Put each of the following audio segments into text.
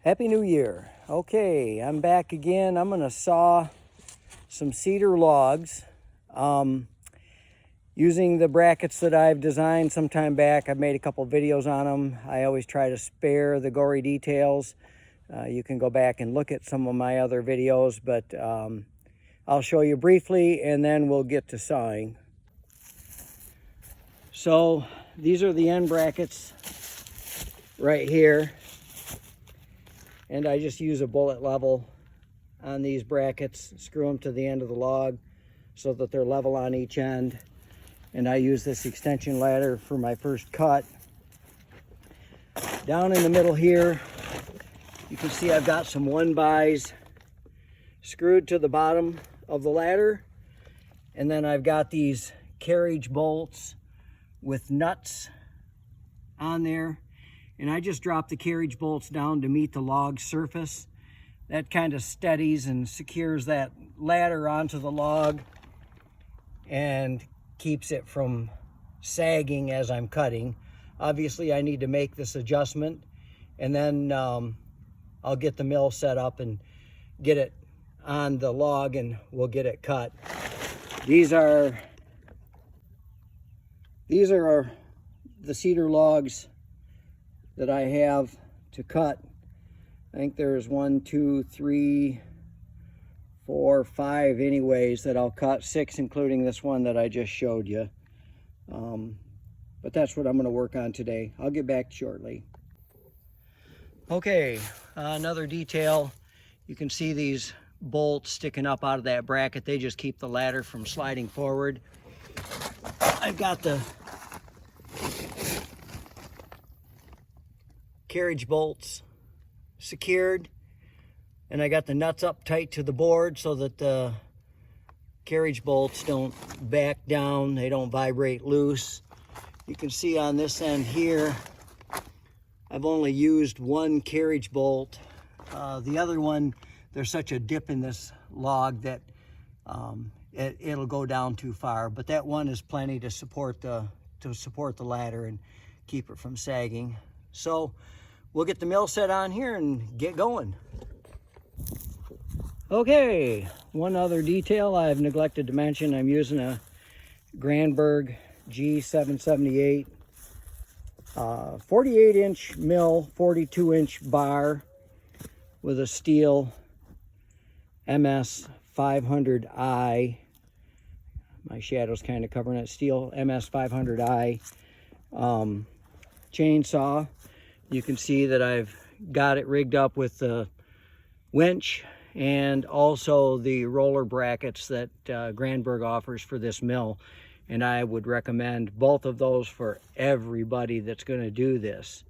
Happy New Year. Okay, I'm back again. I'm gonna saw some cedar logs using the brackets that I've designed some time back. I've made a couple videos on them. I always try to spare the gory details. You can go back and look at some of my other videos, but I'll show you briefly and then we'll get to sawing. So these are the end brackets right here. And I just use a bullet level on these brackets, screw them to the end of the log so that they're level on each end. And I use this extension ladder for my first cut. Down in the middle here, you can see I've got some 1-bys screwed to the bottom of the ladder. And then I've got these carriage bolts with nuts on there. And I just drop the carriage bolts down to meet the log surface. That kind of steadies and secures that ladder onto the log and keeps it from sagging as I'm cutting. Obviously, I need to make this adjustment, and then I'll get the mill set up and get it on the log and we'll get it cut. These are the cedar logs that I have to cut. I think there's 1, 2, 3, 4, 5 anyways that I'll cut, 6 including this one that I just showed you. But that's what I'm going to work on today. I'll get back shortly. Okay, another detail. You can see these bolts sticking up out of that bracket. They just keep the ladder from sliding forward. I've got the carriage bolts secured, and I got the nuts up tight to the board so that the carriage bolts don't back down, they don't vibrate loose. You can see on this end here I've only used one carriage bolt. The other one, there's such a dip in this log that it'll go down too far, but that one is plenty to support the ladder and keep it from sagging. So we'll get the mill set on here and get going. Okay, one other detail I've neglected to mention. I'm using a Granberg G778 48-inch mill, 42-inch bar with a steel MS 500i. My shadow's kind of covering it. Steel MS 500i chainsaw. You can see that I've got it rigged up with the winch and also the roller brackets that Granberg offers for this mill. And I would recommend both of those for everybody that's going to do this.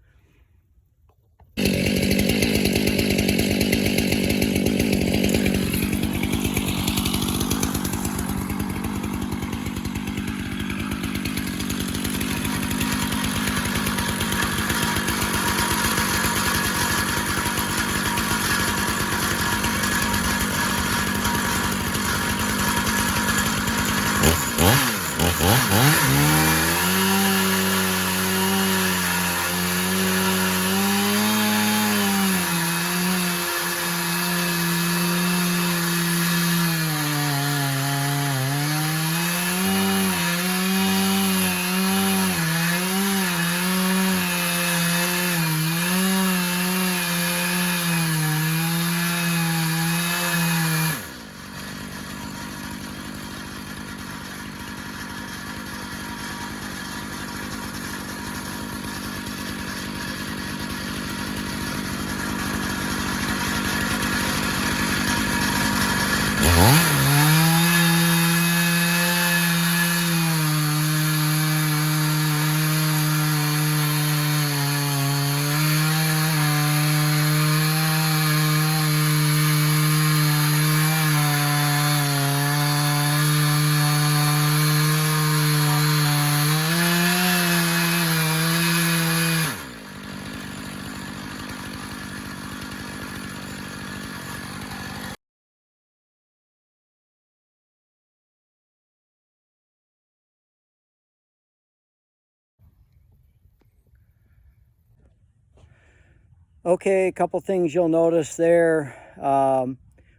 Okay, a couple things you'll notice there.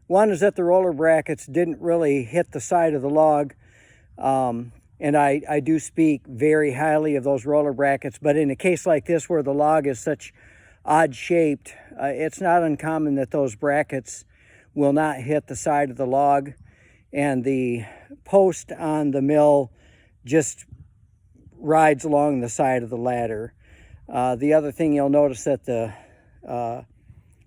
One is that the roller brackets didn't really hit the side of the log. And I do speak very highly of those roller brackets, but in a case like this where the log is such odd shaped, it's not uncommon that those brackets will not hit the side of the log, and the post on the mill just rides along the side of the ladder. The other thing you'll notice that the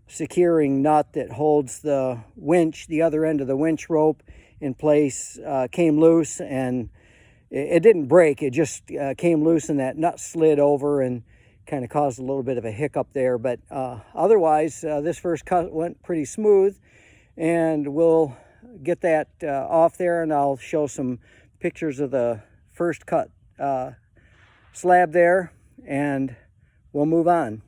securing nut that holds the winch, the other end of the winch rope in place, came loose, and it didn't break, it just came loose and that nut slid over and kind of caused a little bit of a hiccup there. But otherwise, this first cut went pretty smooth, and we'll get that off there, and I'll show some pictures of the first cut slab there, and we'll move on.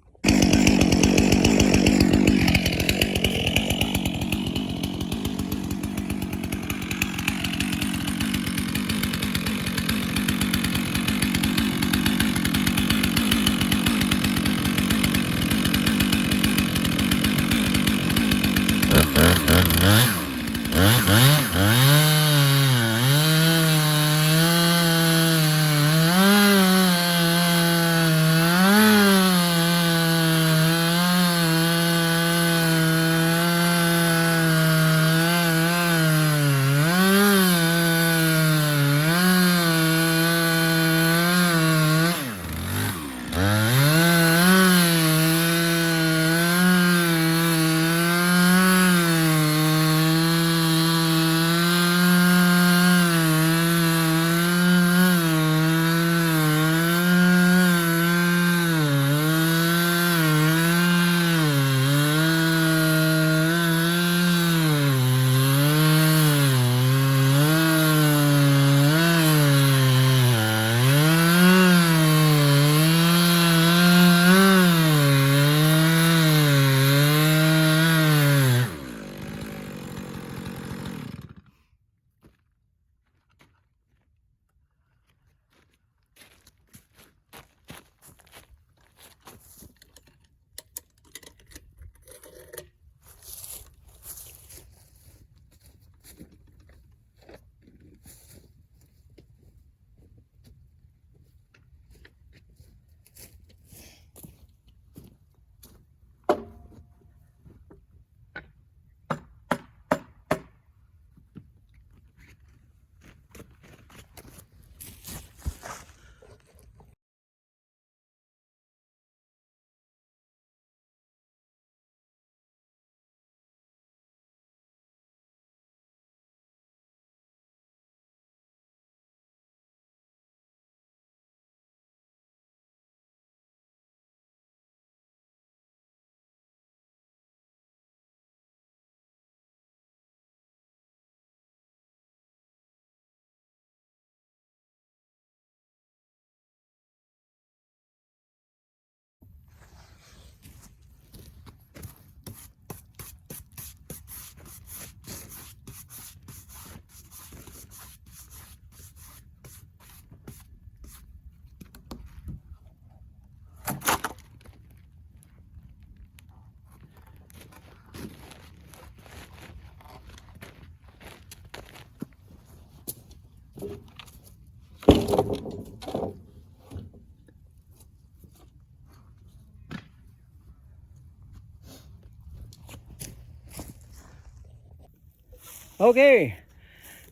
Okay,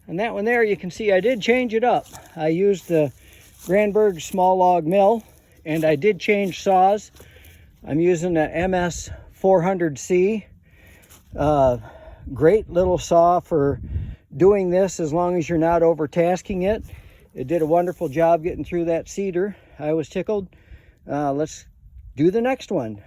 and that one there, you can see I did change it up. I used the Granberg small log mill, and I did change saws. I'm using a MS 400C. Great little saw for doing this as long as you're not overtasking it. It did a wonderful job getting through that cedar. I was tickled. Let's do the next one.